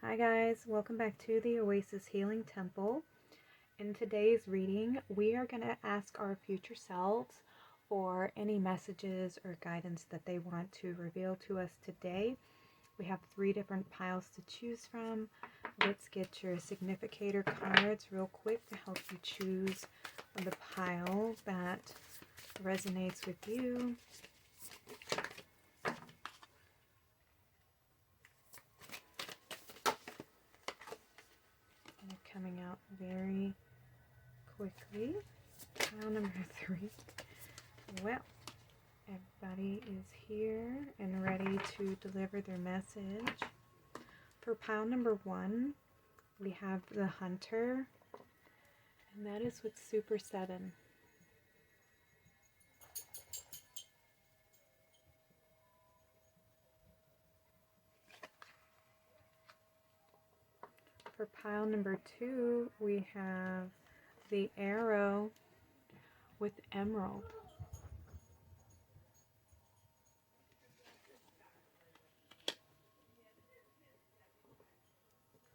Hi guys, welcome back to the Oasis Healing Temple. In today's reading, we are going to ask our future selves for any messages or guidance that they want to reveal to us today. We have 3 different piles to choose from. Let's get your significator cards real quick to help you choose the pile that resonates with you. Coming out very quickly. Pile number 3. Well, everybody is here and ready to deliver their message. For pile number 1, we have the Hunter, and that is with Super 7. For pile number 2, we have the Arrow with Emerald.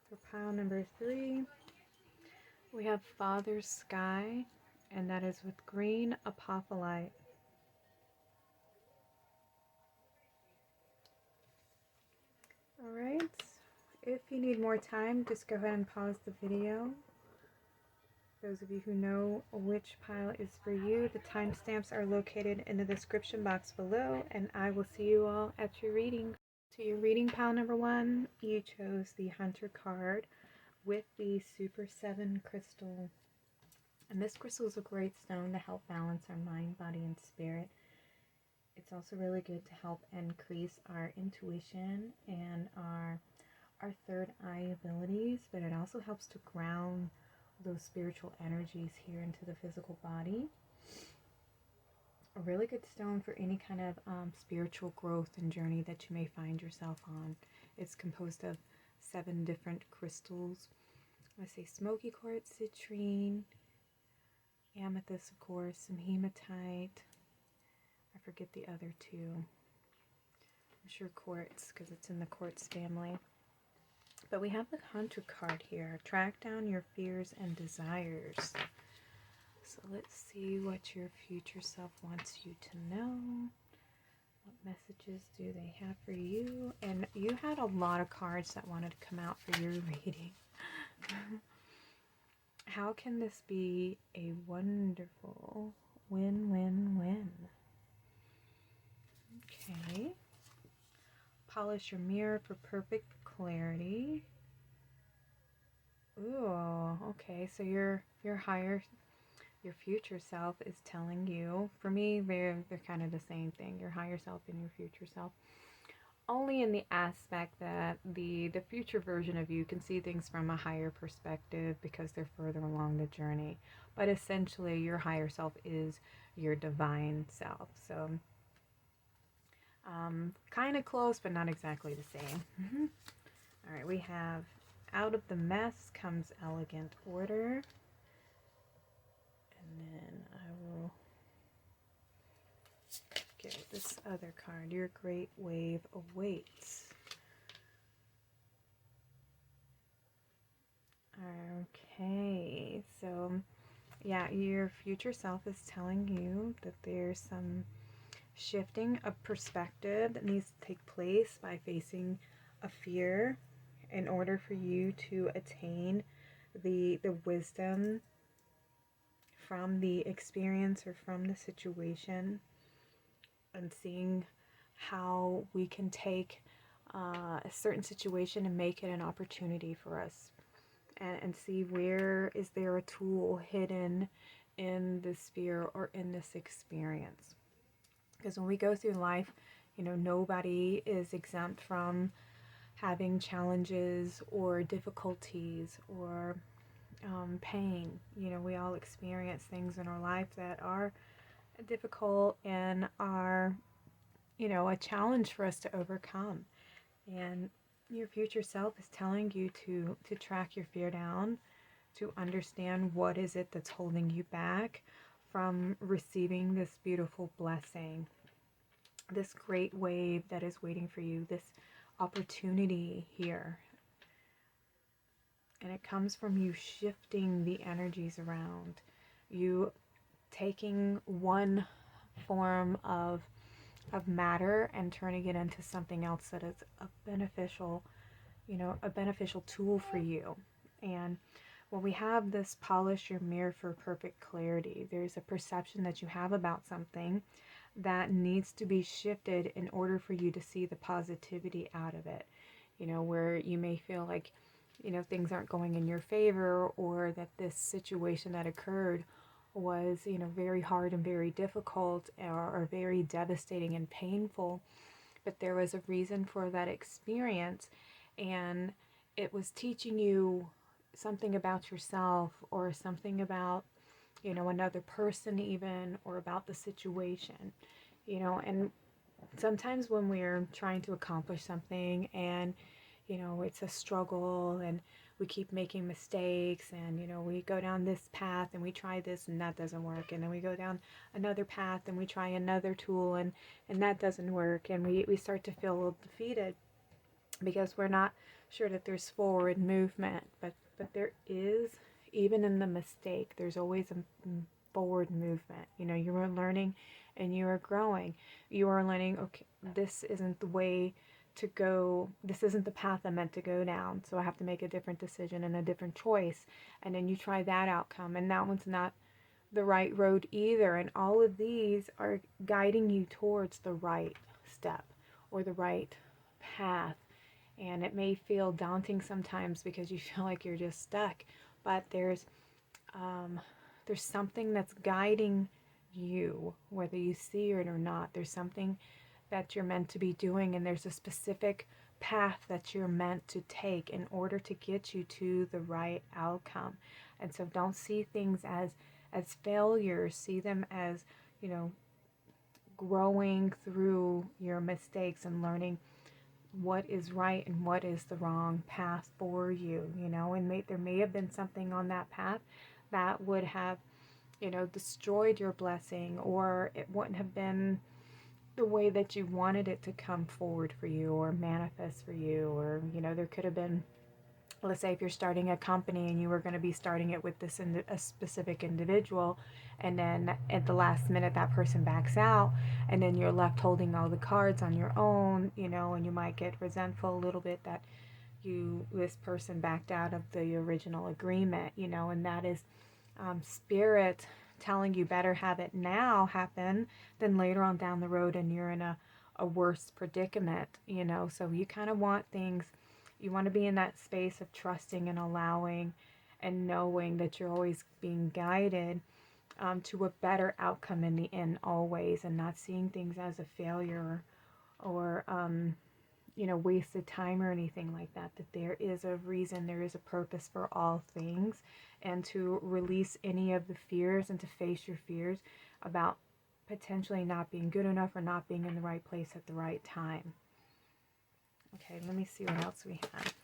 For pile number 3, we have Father's Sky, and that is with green Apophyllite. Alright, if you need more time, just go ahead and pause the video. Those of you who know which pile is for you, the timestamps are located in the description box below, and I will see you all at your reading. To your reading pile number 1, you chose the Hunter card with the Super 7 crystal. And this crystal is a great stone to help balance our mind, body, and spirit. It's also really good to help increase our intuition and our third eye abilities, but it also helps to ground those spiritual energies here into the physical body. A really good stone for any kind of spiritual growth and journey that you may find yourself on. It's composed of 7 different crystals. I say smoky quartz, citrine, amethyst, of course, some hematite. I forget the other 2. I'm sure quartz, because it's in the quartz family. But we have the Hunter card here. Track down your fears and desires. So let's see what your future self wants you to know. What messages do they have for you? And you had a lot of cards that wanted to come out for your reading. How can this be a wonderful win-win-win? Okay. Polish your mirror for perfect clarity. Ooh, okay. So your future self is telling you. For me, they're kind of the same thing. Your higher self and your future self. Only in the aspect that the future version of you can see things from a higher perspective because they're further along the journey. But essentially, your higher self is your divine self. So kind of close, but not exactly the same. All right, we have out of the mess comes elegant order. And then I will get this other card. Your great wave awaits. Okay, so yeah, your future self is telling you that there's some shifting of perspective that needs to take place by facing a fear in order for you to attain the wisdom from the experience or from the situation, and seeing how we can take a certain situation and make it an opportunity for us, and see where is there a tool hidden in this sphere or in this experience. Because when we go through life, you know, nobody is exempt from having challenges or difficulties or pain. You know, we all experience things in our life that are difficult and are, you know, a challenge for us to overcome. And your future self is telling you to track your fear down, to understand what is it that's holding you back from receiving this beautiful blessing, this great wave that is waiting for you, this opportunity here. And it comes from you shifting the energies around. You taking one form of matter and turning it into something else that is a beneficial, a beneficial tool for you. And when we have this polish your mirror for perfect clarity, there's a perception that you have about something that needs to be shifted in order for you to see the positivity out of it. Where you may feel like, things aren't going in your favor, or that this situation that occurred was, very hard and very difficult, or very devastating and painful. But there was a reason for that experience, and it was teaching you something about yourself, or something about, another person even, or about the situation, and sometimes when we're trying to accomplish something and, it's a struggle and we keep making mistakes and, we go down this path and we try this and that doesn't work. And then we go down another path and we try another tool and that doesn't work. And we start to feel defeated because we're not sure that there's forward movement. But there is, even in the mistake, there's always a forward movement. You are learning and you are growing. You are learning, okay, this isn't the way to go. This isn't the path I'm meant to go down. So I have to make a different decision and a different choice. And then you try that outcome, and that one's not the right road either. And all of these are guiding you towards the right step or the right path. And it may feel daunting sometimes because you feel like you're just stuck, but there's something that's guiding you, whether you see it or not. There's something that you're meant to be doing, and there's a specific path that you're meant to take in order to get you to the right outcome. And so don't see things as failures. See them as, growing through your mistakes and learning what is right and what is the wrong path for you, and there may have been something on that path that would have, destroyed your blessing, or it wouldn't have been the way that you wanted it to come forward for you or manifest for you. Or, there could have been, let's say if you're starting a company and you were going to be starting it with a specific individual, and then at the last minute that person backs out, and then you're left holding all the cards on your own, and you might get resentful a little bit that this person backed out of the original agreement, and that is spirit telling you better have it now happen than later on down the road and you're in a worse predicament, so you kind of want things, you want to be in that space of trusting and allowing and knowing that you're always being guided to a better outcome in the end always, and not seeing things as a failure or wasted time or anything like that. That there is a reason, there is a purpose for all things, and to release any of the fears and to face your fears about potentially not being good enough or not being in the right place at the right time. Okay, let me see what else we have.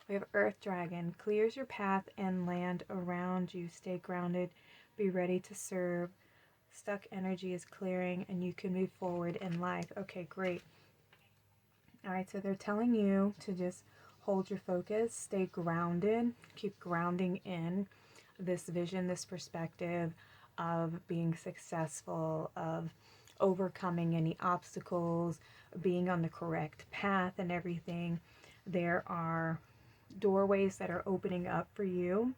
We have Earth Dragon. Clears your path and land around you. Stay grounded. Be ready to serve. Stuck energy is clearing and you can move forward in life. Okay, great. All right, so they're telling you to just hold your focus, stay grounded, keep grounding in this vision, this perspective of being successful, of overcoming any obstacles, being on the correct path and everything. There are doorways that are opening up for you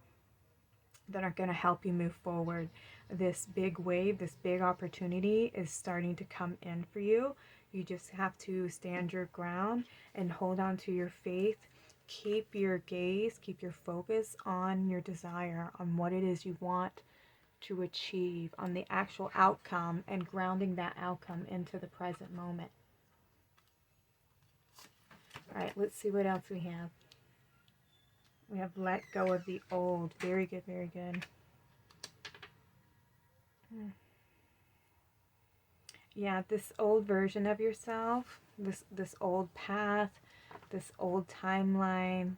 that are going to help you move forward. This big wave, this big opportunity is starting to come in for you. You just have to stand your ground and hold on to your faith. Keep your gaze, keep your focus on your desire, on what it is you want to achieve, on the actual outcome, and grounding that outcome into the present moment. All right, let's see what else we have. We have let go of the old. Very good, very good. Yeah, this old version of yourself, this old path, this old timeline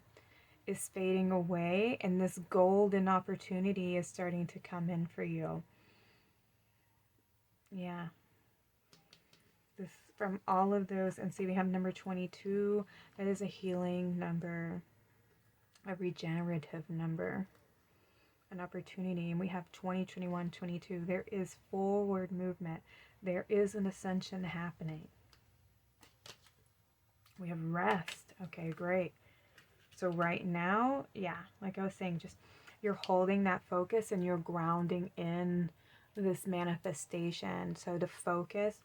is fading away, and this golden opportunity is starting to come in for you. Yeah. This from all of those, and see we have number 22. That is a healing number. a regenerative number, an opportunity. And we have 20, 21, 22. There is forward movement. There is an ascension happening. We have rest. Okay, great. So right now, yeah, like I was saying, just you're holding that focus and you're grounding in this manifestation. So to focus,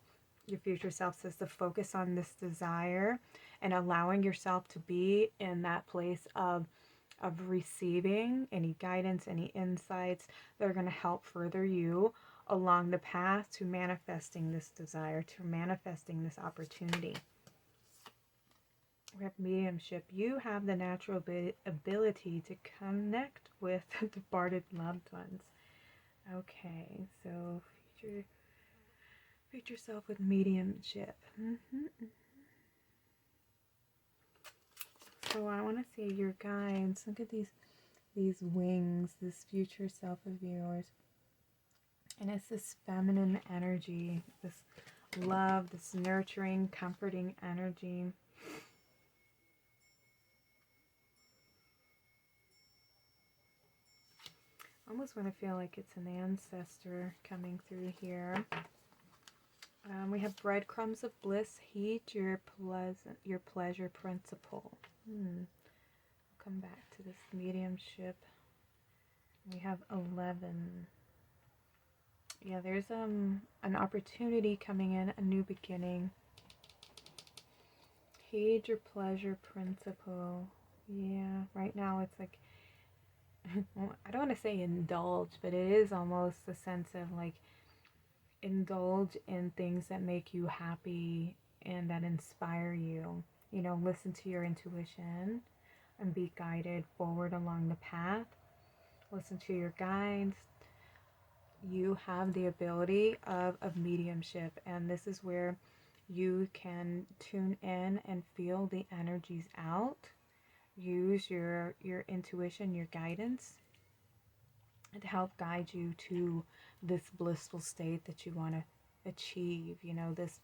your future self says to focus on this desire and allowing yourself to be in that place of receiving any guidance, any insights that are going to help further you along the path to manifesting this desire, to manifesting this opportunity. We have mediumship. You have the natural ability to connect with departed loved ones. Okay, so feature yourself with mediumship. So I want to see your guides. Look at these wings, this future self of yours. And it's this feminine energy, this love, this nurturing, comforting energy. I almost want to feel like it's an ancestor coming through here. We have breadcrumbs of bliss. Heed your pleasure principle. I'll come back to this mediumship. We have 11. Yeah, there's an opportunity coming in, a new beginning. Heed your pleasure principle. Yeah, right now it's like, well, I don't want to say indulge, but it is almost a sense of like indulge in things that make you happy and that inspire you. You know, listen to your intuition and be guided forward along the path. Listen to your guides. You have the ability of mediumship, and this is where you can tune in and feel the energies out. Use your intuition, your guidance, to help guide you to this blissful state that you want to achieve. You know, this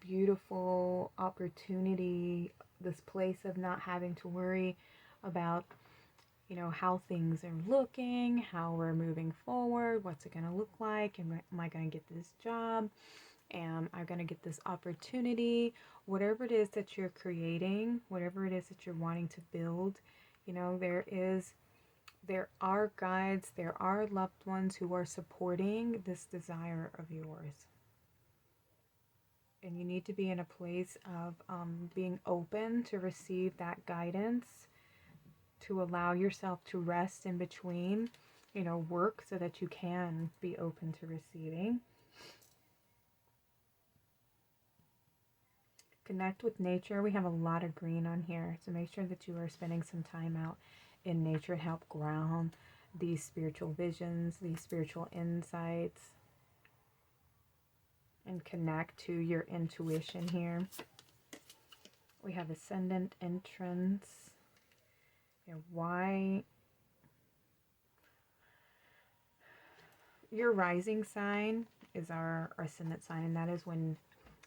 beautiful opportunity, this place of not having to worry about, you know, how things are looking, how we're moving forward, what's it going to look like, am I going to get this job, am I going to get this opportunity, whatever it is that you're creating, whatever it is that you're wanting to build. You know, there are guides, there are loved ones who are supporting this desire of yours. And you need to be in a place of being open to receive that guidance, to allow yourself to rest in between, you know, work so that you can be open to receiving. Connect with nature. We have a lot of green on here, so make sure that you are spending some time out in nature to help ground these spiritual visions, these spiritual insights, and connect to your intuition here. We have ascendant entrance. Why your rising sign is our ascendant sign, and that is when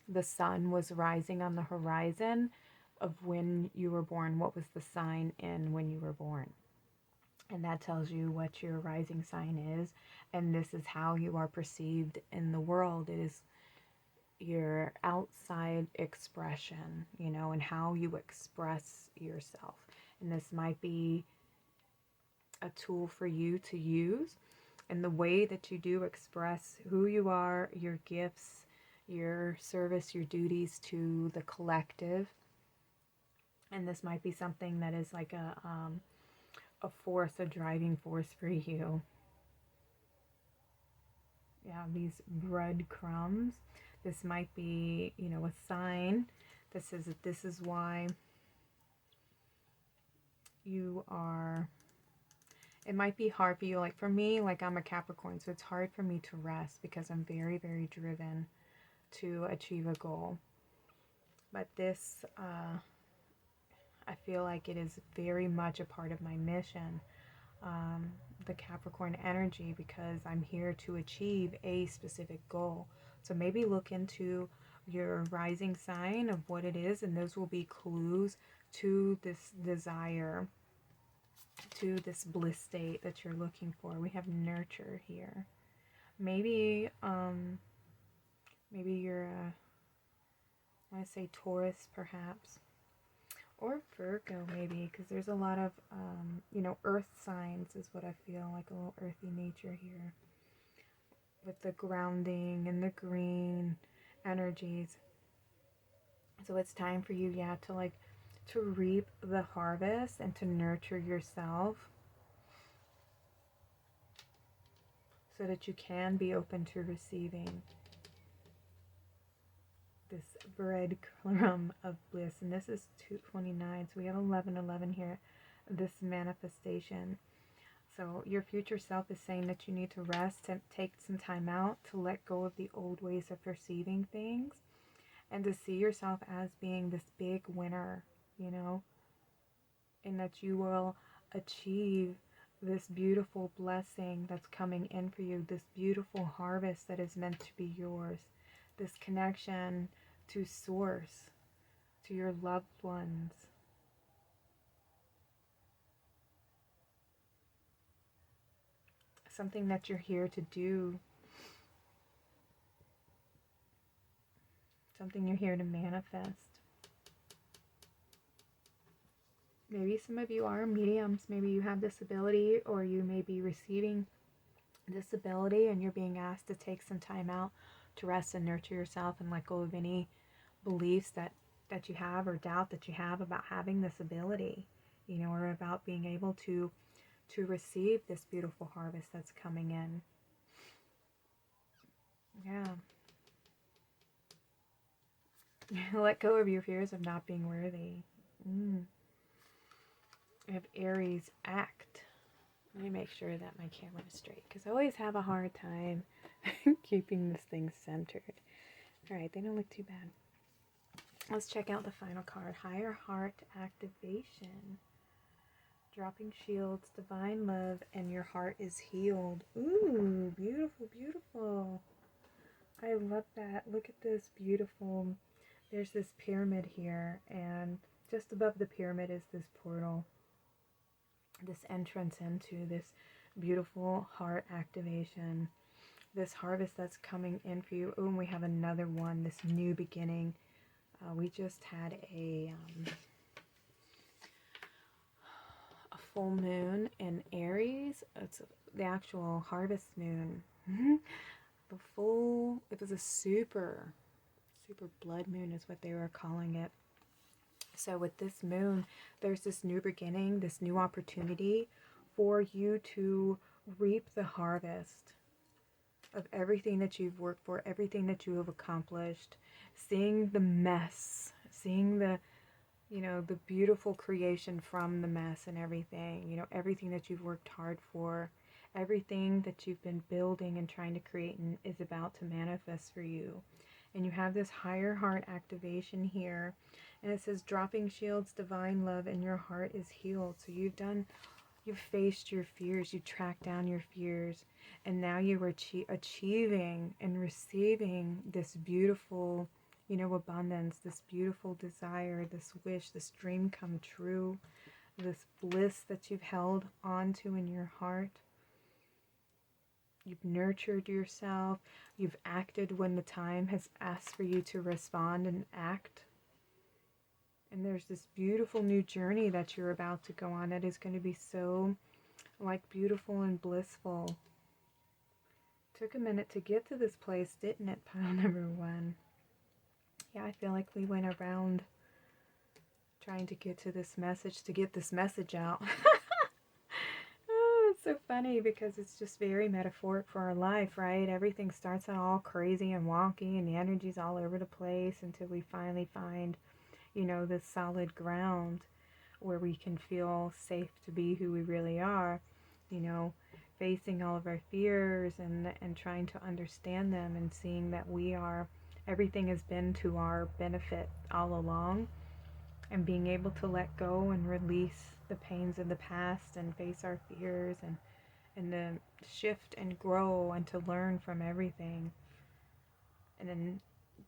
the sun was rising on the horizon of when you were born. What was the sign in when you were born? And that tells you what your rising sign is, and this is how you are perceived in the world. It is your outside expression, you know, and how you express yourself. And this might be a tool for you to use in the way that you do express who you are, your gifts, your service, your duties to the collective. And this might be something that is like a force, a driving force for you. Yeah, these breadcrumbs. This might be, you know, a sign. This is why you are. It might be hard for you. Like for me, like I'm a Capricorn, so it's hard for me to rest because I'm very, very driven to achieve a goal. But this, I feel like it is very much a part of my mission, the Capricorn energy, because I'm here to achieve a specific goal. So maybe look into your rising sign of what it is, and those will be clues to this desire to this bliss state that you're looking for. We have nurture here. Maybe maybe you're I want to say Taurus perhaps, or Virgo maybe, because there's a lot of you know, earth signs is what I feel, like a little earthy nature here with the grounding and the green energies. So it's time for you, yeah, to like to reap the harvest and to nurture yourself so that you can be open to receiving this breadcrumb of bliss. And this is 229, so we have 1111 here, this manifestation. So your future self is saying that you need to rest and take some time out to let go of the old ways of perceiving things and to see yourself as being this big winner, you know, and that you will achieve this beautiful blessing that's coming in for you, this beautiful harvest that is meant to be yours, this connection to source, to your loved ones. Something that you're here to do. Something you're here to manifest. Maybe some of you are mediums. Maybe you have this ability, or you may be receiving this ability and you're being asked to take some time out to rest and nurture yourself and let go of any beliefs that you have or doubt that you have about having this ability, you know, or about being able to receive this beautiful harvest that's coming in. Yeah. Let go of your fears of not being worthy. I have Aries, act. Let me make sure that my camera is straight, because I always have a hard time keeping this thing centered. Alright, they don't look too bad. Let's check out the final card. Higher Heart Activation. Dropping shields, divine love, and your heart is healed. Ooh, beautiful, beautiful. I love that. Look at this beautiful, there's this pyramid here, and just above the pyramid is this portal, this entrance into this beautiful heart activation, this harvest that's coming in for you. Oh, and we have another one, this new beginning. We just had a full moon in Aries. It's the actual harvest moon. The full, it was a super blood moon is what they were calling it. So with this moon, there's this new beginning, this new opportunity for you to reap the harvest of everything that you've worked for, everything that you have accomplished, seeing the mess, seeing the, you know, the beautiful creation from the mess and everything, you know, everything that you've worked hard for, everything that you've been building and trying to create and is about to manifest for you. And you have this higher heart activation here, and it says dropping shields, divine love, and your heart is healed. So you've faced your fears, you tracked down your fears, and now you are achieving and receiving this beautiful, you know, abundance, this beautiful desire, this wish, this dream come true, this bliss that you've held onto in your heart. You've nurtured yourself. You've acted when the time has asked for you to respond and act. And there's this beautiful new journey that you're about to go on that is going to be so, like, beautiful and blissful. Took a minute to get to this place, didn't it, pile number one? Yeah, I feel like we went around trying to get to this message, to get this message out. It's so funny because it's just very metaphoric for our life, right? Everything starts out all crazy and wonky and the energy's all over the place until we finally find, you know, this solid ground where we can feel safe to be who we really are, you know, facing all of our fears and trying to understand them and seeing that everything has been to our benefit all along, and being able to let go and release the pains of the past and face our fears and to shift and grow and to learn from everything. And then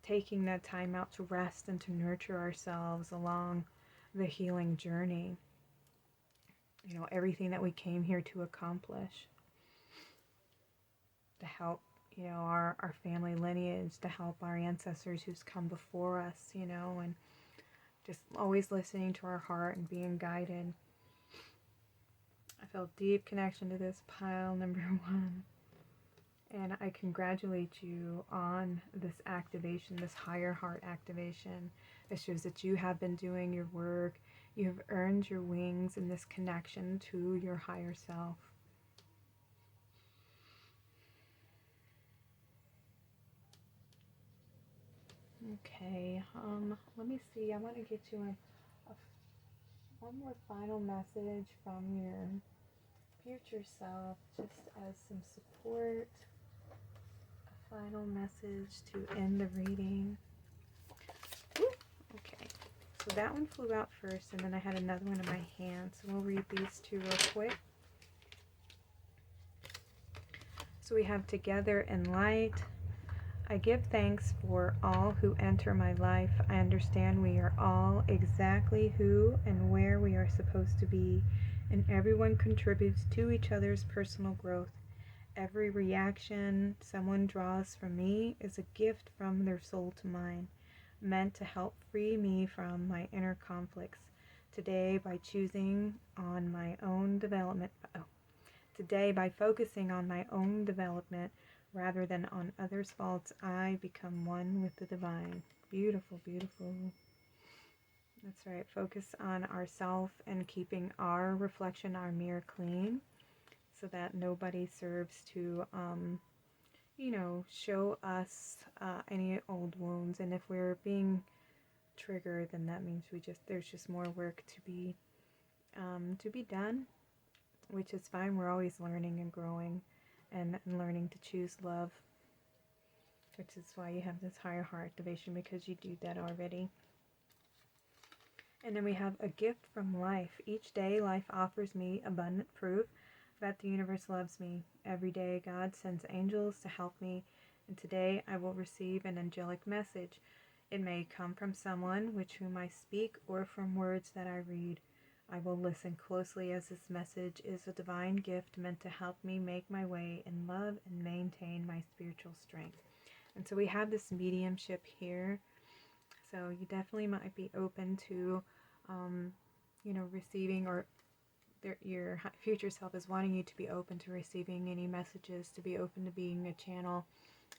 taking that time out to rest and to nurture ourselves along the healing journey. you know, everything that we came here to accomplish, to help, you know, our family lineage, to help our ancestors who's come before us, you know, and just always listening to our heart and being guided. I feel deep connection to this pile number 1. And I congratulate you on this activation, this higher heart activation. It shows that you have been doing your work. You have earned your wings in this connection to your higher self. Okay, let me see. I want to get you one more final message from your future self, just as some support. A final message to end the reading. Okay, so that one flew out first, and then I had another one in my hand, so we'll read these two real quick. So we have together in light. I give thanks for all who enter my life. I understand we are all exactly who and where we are supposed to be, and everyone contributes to each other's personal growth. Every reaction someone draws from me is a gift from their soul to mine, meant to help free me from my inner conflicts. Today, by choosing on my own development, today, by focusing on my own development rather than on others' faults, I become one with the divine. Beautiful, beautiful. That's right. Focus on ourself and keeping our reflection, our mirror clean, so that nobody serves to, you know, show us any old wounds. And if we're being triggered, then that means there's just more work to be done, which is fine. We're always learning and growing and learning to choose love, which is why you have this higher heart activation, because you do that already. And then we have a gift from life. Each day, life offers me abundant proof that the universe loves me. Every day, God sends angels to help me, and today I will receive an angelic message. It may come from someone with whom I speak or from words that I read. I will listen closely, as this message is a divine gift meant to help me make my way in love and maintain my spiritual strength. And so we have this mediumship here. So you definitely might be open to, you know, receiving, or your future self is wanting you to be open to receiving any messages, to be open to being a channel,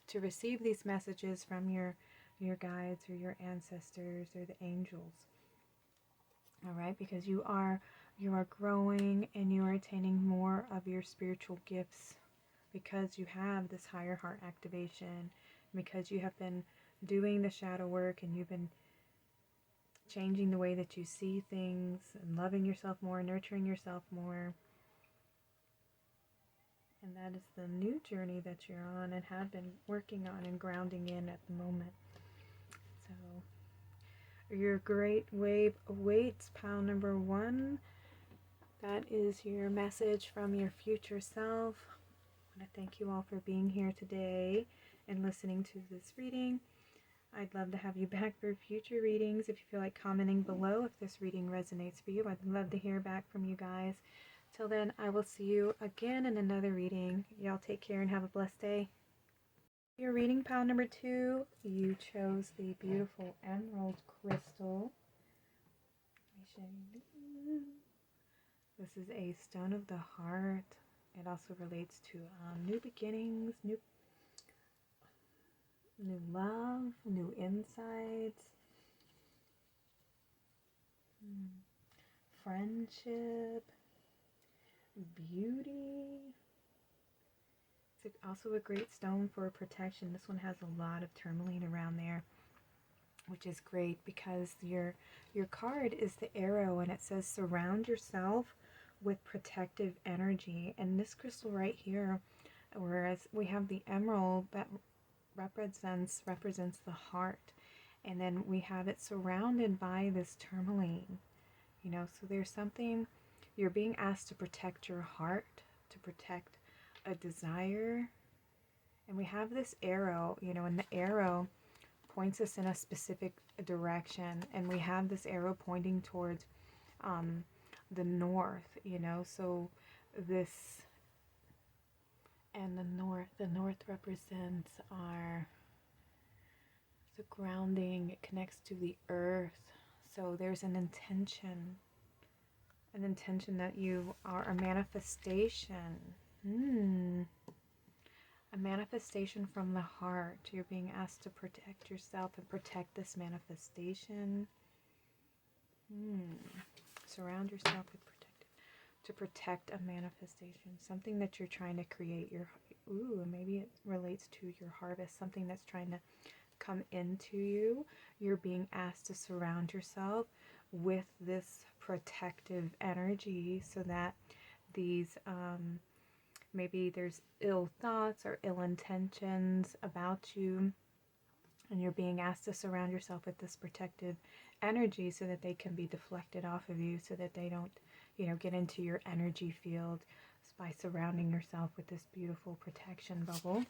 to receive these messages from your guides or your ancestors or the angels. All right, because you are growing and you are attaining more of your spiritual gifts, because you have this higher heart activation, because you have been doing the shadow work and you've been changing the way that you see things and loving yourself more, nurturing yourself more. And that is the new journey that you're on and have been working on and grounding in at the moment. So your great wave awaits, pile number 1. That is your message from your future self. I want to thank you all for being here today and listening to this reading. I'd love to have you back for future readings. If you feel like commenting below if this reading resonates for you, I'd love to hear back from you guys. Till then, I will see you again in another reading. Y'all take care and have a blessed day. Your reading pile number 2, you chose the beautiful emerald crystal. This is a stone of the heart. It also relates to new beginnings, new love, new insights, friendship, beauty. It's also a great stone for protection. This one has a lot of tourmaline around there, which is great because your card is the arrow, and it says surround yourself with protective energy. And this crystal right here, whereas we have the emerald that represents the heart, and then we have it surrounded by this tourmaline, you know, so there's something, you're being asked to protect your heart, to protect a desire. And we have this arrow, you know, and the arrow points us in a specific direction, and we have this arrow pointing towards the north, you know, so this, and the north represents our, the grounding, it connects to the earth. So there's an intention that you are a manifestation. A manifestation from the heart. You're being asked to protect yourself and protect this manifestation. Surround yourself with to protect a manifestation, something that you're trying to create. Maybe it relates to your harvest, something that's trying to come into you. You're being asked to surround yourself with this protective energy so that these maybe there's ill thoughts or ill intentions about you, and you're being asked to surround yourself with this protective energy so that they can be deflected off of you, so that they don't, you know, get into your energy field by surrounding yourself with this beautiful protection bubble.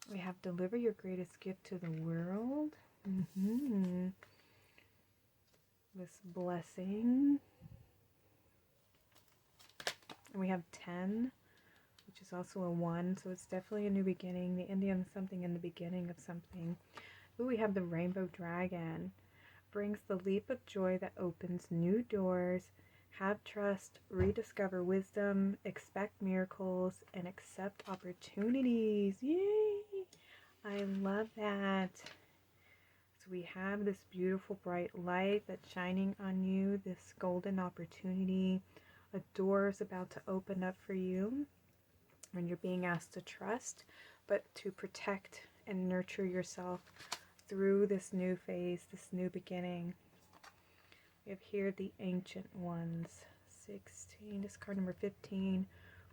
We have deliver your greatest gift to the world. This blessing. And we have 10, which is also a 1, so it's definitely a new beginning. The Indian something in the beginning of something. Ooh, we have the rainbow dragon. Brings the leap of joy that opens new doors. Have trust, rediscover wisdom, expect miracles, and accept opportunities. Yay! I love that. So we have this beautiful bright light that's shining on you, this golden opportunity. A door is about to open up for you, and you're being asked to trust, but to protect and nurture yourself through this new phase, this new beginning. We have here the Ancient Ones, 16, this card number 15,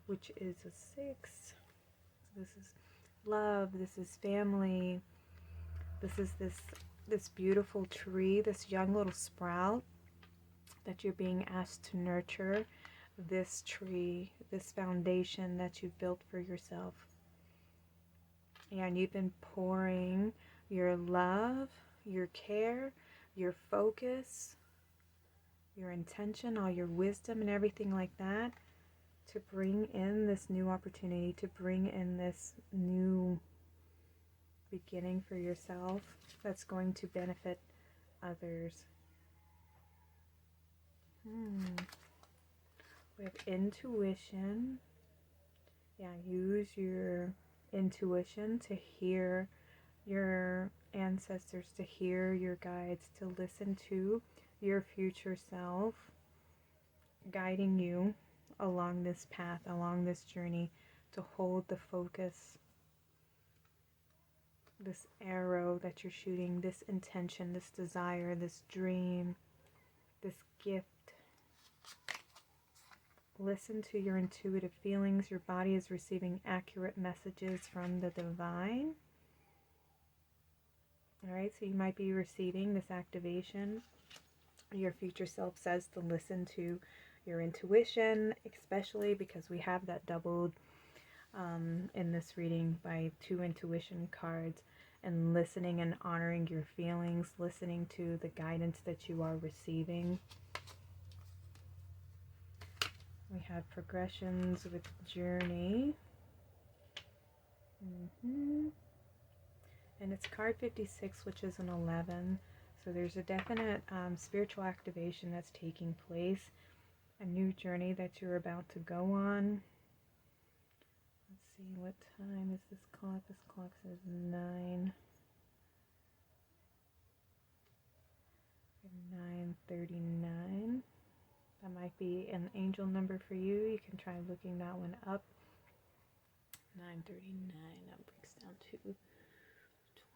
which is a 6. So this is love, this is family, this is this beautiful tree, this young little sprout that you're being asked to nurture, this tree, this foundation that you've built for yourself. And you've been pouring your love, your care, your focus, your intention, all your wisdom and everything like that to bring in this new opportunity, to bring in this new beginning for yourself that's going to benefit others. We have intuition. Yeah, use your intuition to hear your ancestors, to hear your guides, to listen to your future self guiding you along this path, along this journey, to hold the focus, this arrow that you're shooting, this intention, this desire, this dream, this gift. Listen to your intuitive feelings. Your body is receiving accurate messages from the divine. Alright, so you might be receiving this activation. Your future self says to listen to your intuition, especially because we have that doubled in this reading by 2 intuition cards, and listening and honoring your feelings, listening to the guidance that you are receiving. We have progressions with journey. And it's card 56, which is an 11. So there's a definite spiritual activation that's taking place. A new journey that you're about to go on. Let's see, what time is this clock? This clock says 9. 9:39. That might be an angel number for you. You can try looking that one up. 9:39. That breaks down to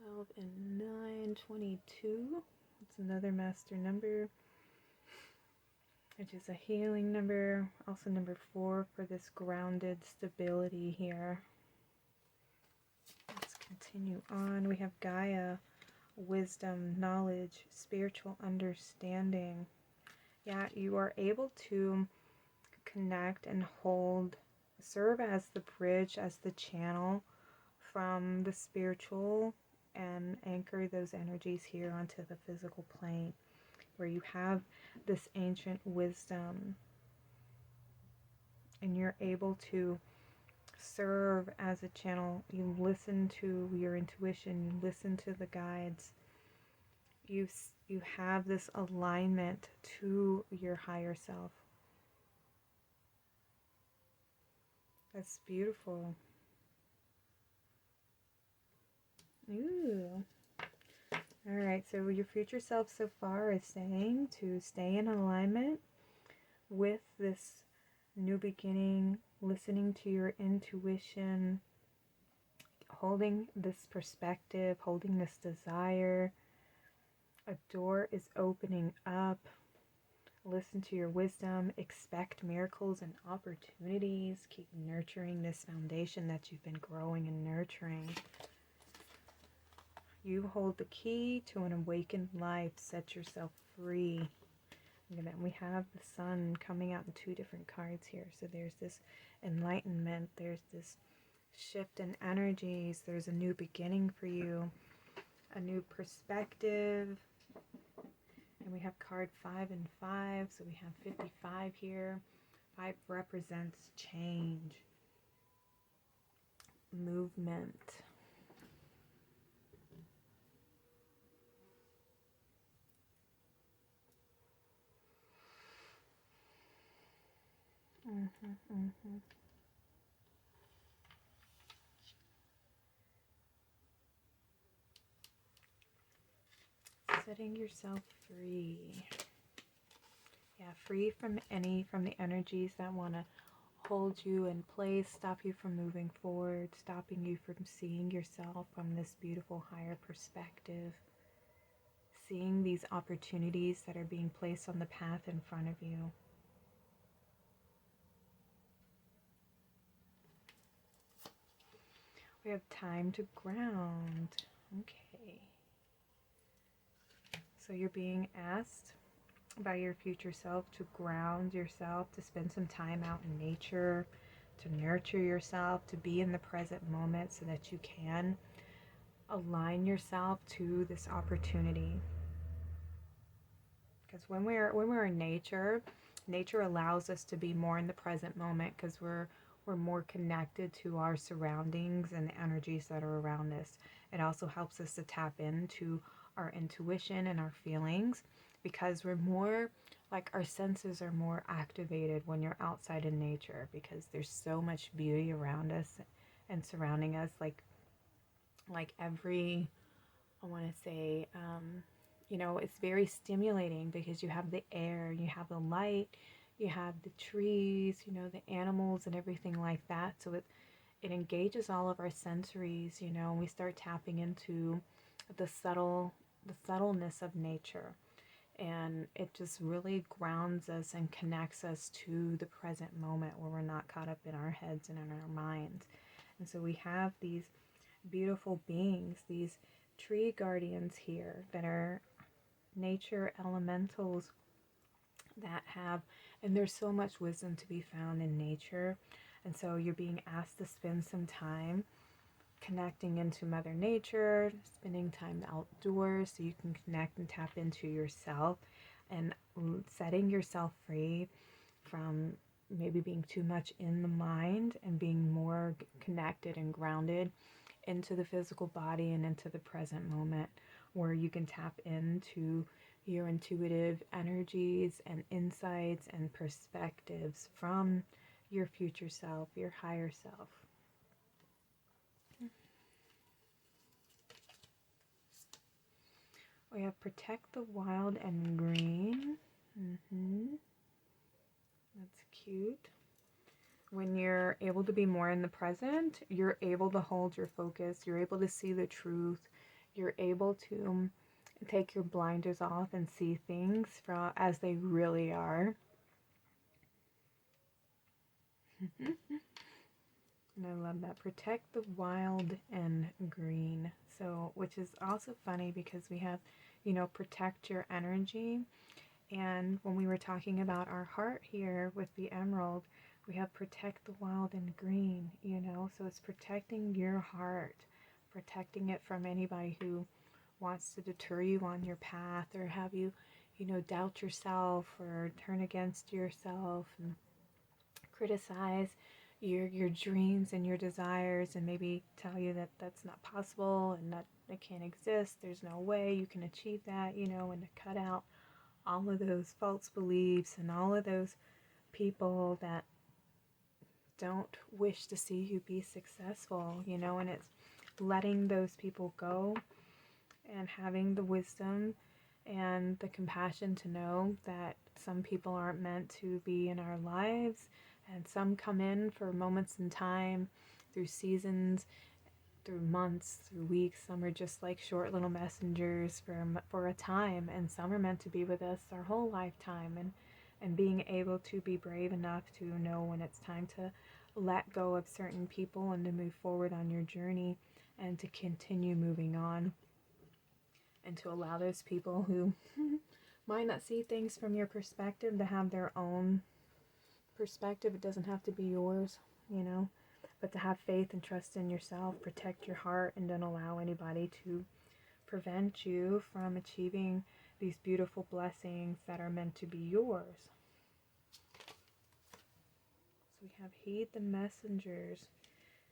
12 and 9, 22. It's another master number, which is a healing number. Also number 4 for this grounded stability here. Let's continue on. We have Gaia, wisdom, knowledge, spiritual understanding. Yeah, you are able to connect and hold, serve as the bridge, as the channel from the spiritual, and anchor those energies here onto the physical plane. where you have this ancient wisdom and you're able to serve as a channel. You listen to your intuition, you listen to the guides. You have this alignment to your higher self. That's beautiful. Ooh. All right, so your future self so far is saying to stay in alignment with this new beginning, listening to your intuition, holding this perspective, holding this desire. A door is opening up. Listen to your wisdom. Expect miracles and opportunities. Keep nurturing this foundation that you've been growing and nurturing. You hold the key to an awakened life. Set yourself free. And then we have the sun coming out in two different cards here. So there's this enlightenment. There's this shift in energies. There's a new beginning for you. A new perspective. And we have card 5 and 5. So we have 55 here. 5 represents change. Movement. Setting yourself free. Yeah, free from the energies that want to hold you in place, stop you from moving forward, stopping you from seeing yourself from this beautiful higher perspective, seeing these opportunities that are being placed on the path in front of you. We have time to ground. Okay. So you're being asked by your future self to ground yourself, to spend some time out in nature, to nurture yourself, to be in the present moment so that you can align yourself to this opportunity. Because when we're in nature allows us to be more in the present moment because we're more connected to our surroundings and the energies that are around us. It also helps us to tap into our intuition and our feelings because we're more, like, our senses are more activated when you're outside in nature because there's so much beauty around us and surrounding us. Like every, I want to say, it's very stimulating because you have the air, you have the light, you have the trees, the animals and everything like that. So it engages all of our sensories, and we start tapping into the subtleness of nature. And it just really grounds us and connects us to the present moment where we're not caught up in our heads and in our minds. And so we have these beautiful beings, these tree guardians here that are nature elementals that have, and there's so much wisdom to be found in nature. And so you're being asked to spend some time connecting into Mother Nature, spending time outdoors so you can connect and tap into yourself and setting yourself free from maybe being too much in the mind and being more connected and grounded into the physical body and into the present moment where you can tap into your intuitive energies and insights and perspectives from your future self, your higher self. We have protect the wild and green. That's cute. When you're able to be more in the present, you're able to hold your focus. You're able to see the truth. You're able to take your blinders off and see things as they really are. And I love that. Protect the wild and green. So, which is also funny because we have, protect your energy. And when we were talking about our heart here with the emerald, we have protect the wild and green, So it's protecting your heart, protecting it from anybody who wants to deter you on your path or have you, you know, doubt yourself or turn against yourself and criticize your dreams and your desires, and maybe tell you that that's not possible and that it can't exist, there's no way you can achieve that, you know, and to cut out all of those false beliefs and all of those people that don't wish to see you be successful, you know, and it's letting those people go and having the wisdom and the compassion to know that some people aren't meant to be in our lives, and some come in for moments in time, through seasons, through months, through weeks. Some are just like short little messengers for a time, and some are meant to be with us our whole lifetime. And being able to be brave enough to know when it's time to let go of certain people and to move forward on your journey and to continue moving on, and to allow those people who might not see things from your perspective to have their own perspective. It doesn't have to be yours, you know, but to have faith and trust in yourself, protect your heart, and don't allow anybody to prevent you from achieving these beautiful blessings that are meant to be yours. So we have heed the messengers.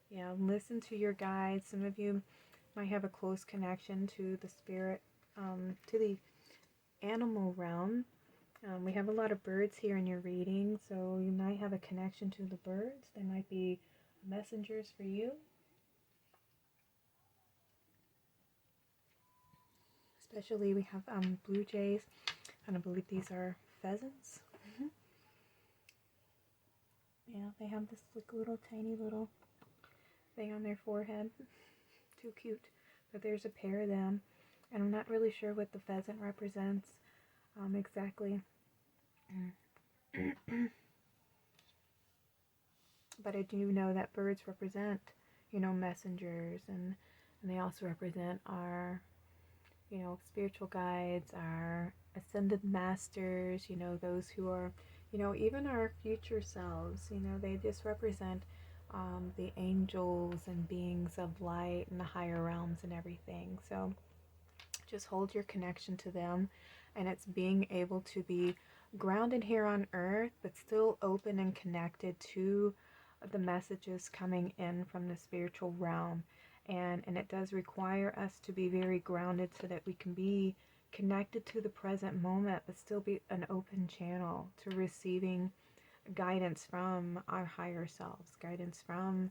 Yeah, listen to your guides. Some of you might have a close connection to the spirit, to the animal realm. We have a lot of birds here in your reading, so you might have a connection to the birds. They might be messengers for you. Especially we have blue jays, and I believe these are pheasants. Yeah, they have this like little tiny little thing on their forehead. Too cute. But there's a pair of them, and I'm not really sure what the pheasant represents exactly. But I do know that birds represent, you know, messengers, and they also represent our, you know, spiritual guides, our ascended masters, you know, those who are, you know, even our future selves, you know, they just represent the angels and beings of light and the higher realms and everything. So just hold your connection to them, and it's being able to be grounded here on earth, but still open and connected to the messages coming in from the spiritual realm. And it does require us to be very grounded so that we can be connected to the present moment, but still be an open channel to receiving guidance from our higher selves, guidance from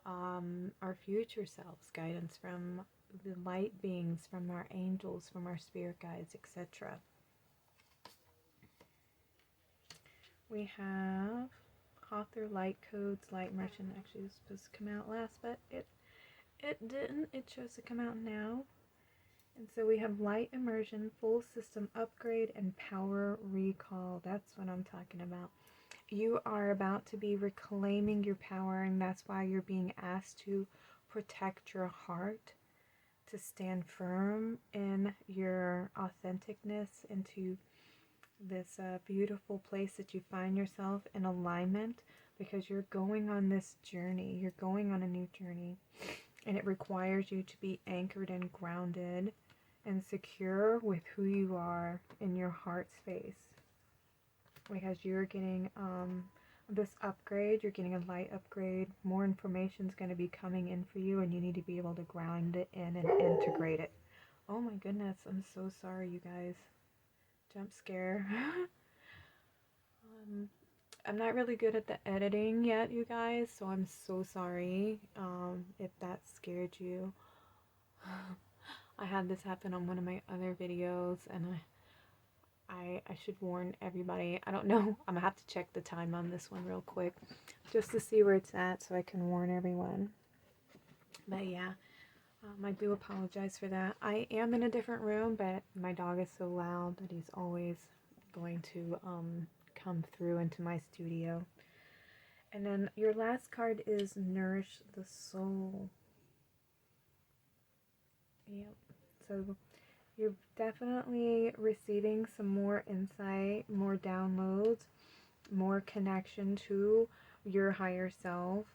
our future selves, guidance from the light beings, from our angels, from our spirit guides, etc. We have Author Light Codes, Light Merchant. Actually, it was supposed to come out last, but it didn't. It chose to come out now. And so we have Light Immersion, Full System Upgrade, and Power Recall. That's what I'm talking about. You are about to be reclaiming your power, and that's why you're being asked to protect your heart, to stand firm in your authenticness, into this beautiful place that you find yourself in alignment, because you're going on this journey. You're going on a new journey, and it requires you to be anchored and grounded and secure with who you are in your heart space, because you're getting this upgrade. You're getting a light upgrade. More information is going to be coming in for you, and you need to be able to ground it in and integrate it. Oh my goodness, I'm so sorry, you guys. Jump scare. I'm not really good at the editing yet, you guys, so I'm so sorry if that scared you. I had this happen on one of my other videos, and I should warn everybody. I don't know. I'm gonna have to check the time on this one real quick just to see where it's at so I can warn everyone. But yeah, I do apologize for that. I am in a different room, but my dog is so loud that he's always going to come through into my studio. And then your last card is Nourish the Soul. Yep. So you're definitely receiving some more insight, more downloads, more connection to your higher self.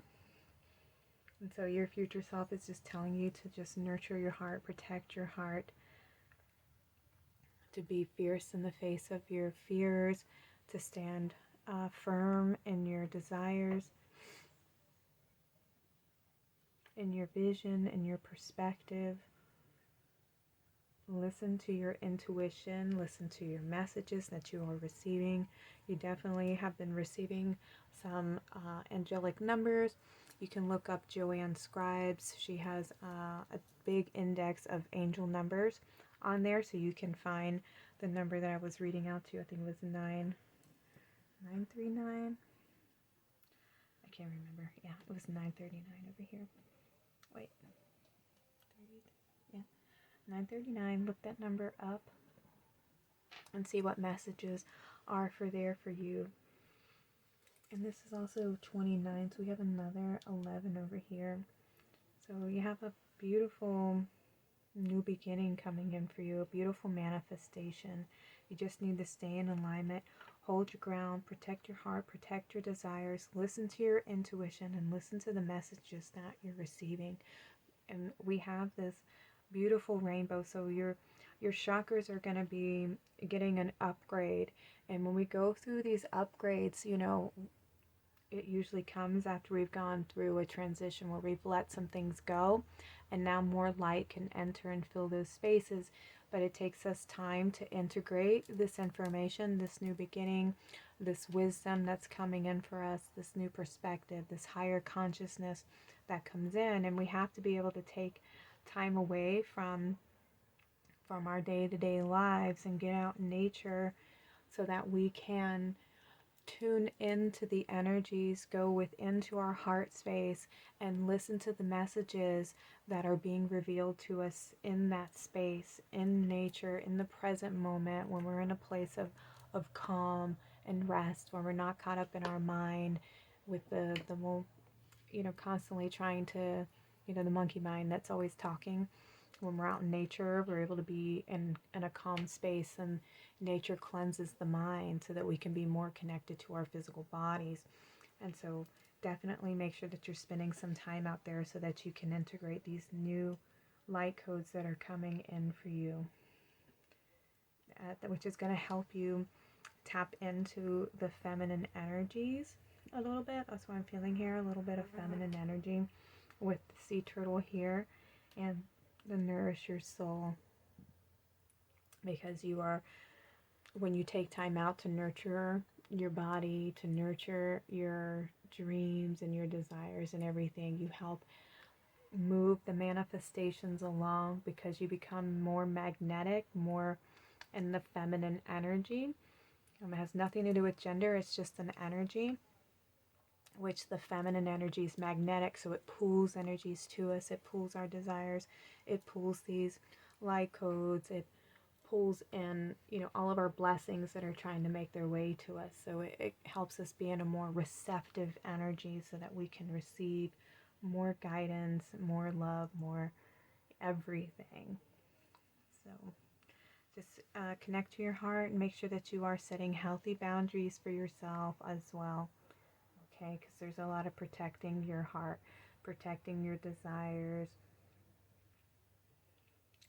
And so your future self is just telling you to just nurture your heart, protect your heart, to be fierce in the face of your fears, to stand firm in your desires, in your vision, in your perspective. Listen to your intuition, listen to your messages that you are receiving. You definitely have been receiving some angelic numbers. You can look up Joanne Scribes. She has a big index of angel numbers on there, so you can find the number that I was reading out to you. I think it was 939. I can't remember. Yeah, it was 939 over here. Wait. 30, yeah. 939. Look that number up and see what messages are there for you. And this is also 29, so we have another 11 over here. So you have a beautiful new beginning coming in for you, a beautiful manifestation. You just need to stay in alignment, hold your ground, protect your heart, protect your desires, listen to your intuition, and listen to the messages that you're receiving. And we have this beautiful rainbow, so your chakras are going to be getting an upgrade. And when we go through these upgrades, you know, it usually comes after we've gone through a transition where we've let some things go and now more light can enter and fill those spaces. But it takes us time to integrate this information, this new beginning, this wisdom that's coming in for us, this new perspective, this higher consciousness that comes in. And we have to be able to take time away from our day-to-day lives and get out in nature so that we can tune into the energies, go within to our heart space and listen to the messages that are being revealed to us in that space, in nature, in the present moment, when we're in a place of calm and rest, when we're not caught up in our mind with the you know, constantly trying to, you know, the monkey mind that's always talking. When we're out in nature, we're able to be in a calm space, and nature cleanses the mind so that we can be more connected to our physical bodies. And so definitely make sure that you're spending some time out there so that you can integrate these new light codes that are coming in for you, which is going to help you tap into the feminine energies a little bit. That's what I'm feeling here, a little bit of feminine energy with the sea turtle here, and the nourish your soul, because you are, when you take time out to nurture your body, to nurture your dreams and your desires and everything, you help move the manifestations along, because you become more magnetic, more in the feminine energy. It has nothing to do with gender, it's just an energy, which the feminine energy is magnetic, so it pulls energies to us, it pulls our desires, it pulls these light codes, it pulls in, you know, all of our blessings that are trying to make their way to us. So it helps us be in a more receptive energy so that we can receive more guidance, more love, more everything. So just connect to your heart and make sure that you are setting healthy boundaries for yourself as well. Okay, because there's a lot of protecting your heart, protecting your desires,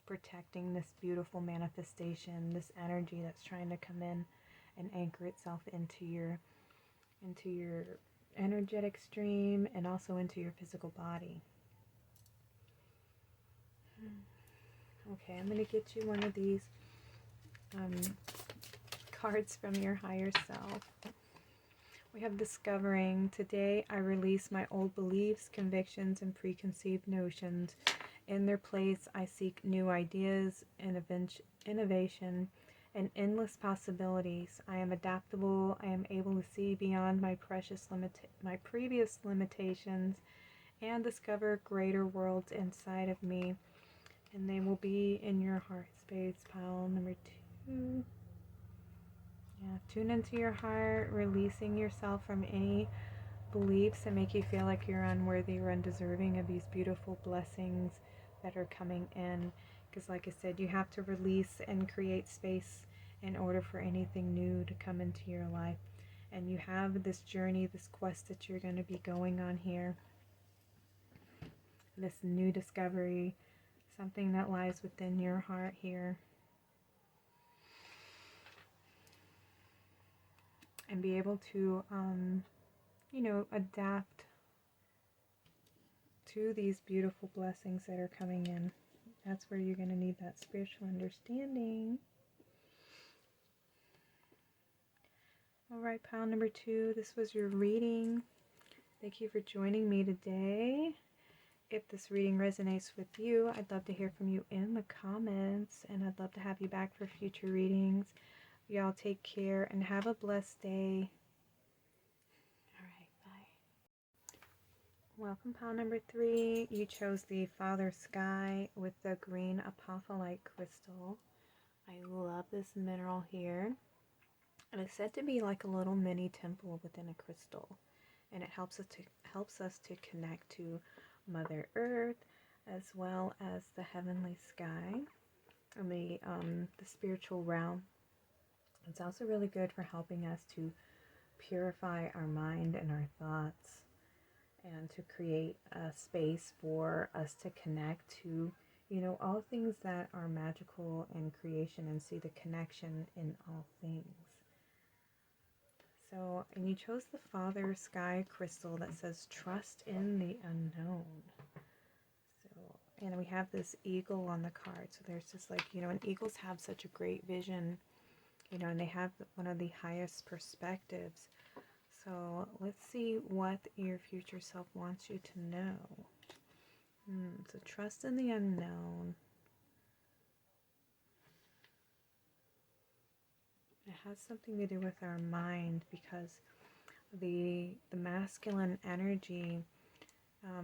protecting this beautiful manifestation, this energy that's trying to come in and anchor itself into your energetic stream and also into your physical body. Okay, I'm going to get you one of these cards from your higher self. We have discovering. Today I release my old beliefs, convictions, and preconceived notions. In their place, I seek new ideas, innovation, and endless possibilities. I am adaptable. I am able to see beyond my previous limitations and discover greater worlds inside of me. And they will be in your heart space, pile number 2. Yeah, tune into your heart, releasing yourself from any beliefs that make you feel like you're unworthy or undeserving of these beautiful blessings that are coming in. Because like I said, you have to release and create space in order for anything new to come into your life. And you have this journey, this quest that you're going to be going on here. This new discovery, something that lies within your heart here. and be able to, you know, adapt to these beautiful blessings that are coming in. That's where you're going to need that spiritual understanding. All right, pile number 2, this was your reading. Thank you for joining me today. If this reading resonates with you, I'd love to hear from you in the comments, and I'd love to have you back for future readings. Y'all take care and have a blessed day. All right, bye. Welcome, pile number 3. You chose the Father Sky with the green Apophyllite crystal. I love this mineral here. And it's said to be like a little mini temple within a crystal. And it helps us to connect to Mother Earth, as well as the heavenly sky and the spiritual realm. It's also really good for helping us to purify our mind and our thoughts, and to create a space for us to connect to, you know, all things that are magical in creation, and see the connection in all things. So, and you chose the Father Sky crystal that says trust in the unknown. So, and we have this eagle on the card. So there's just like, you know, and eagles have such a great vision, you know, and they have one of the highest perspectives. So let's see what your future self wants you to know. So trust in the unknown. It has something to do with our mind, because the masculine energy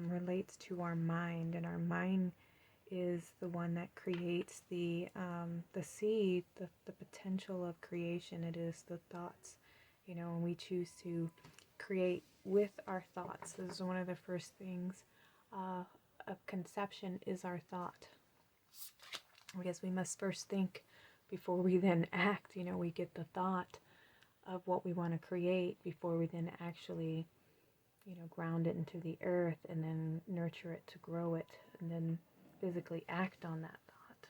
relates to our mind, and our mind is the one that creates the seed, the potential of creation. It is the thoughts, you know, and we choose to create with our thoughts. This is one of the first things of conception, is our thought, because we must first think before we then act. You know, we get the thought of what we want to create before we then actually, you know, ground it into the earth, and then nurture it to grow it, and then physically act on that thought.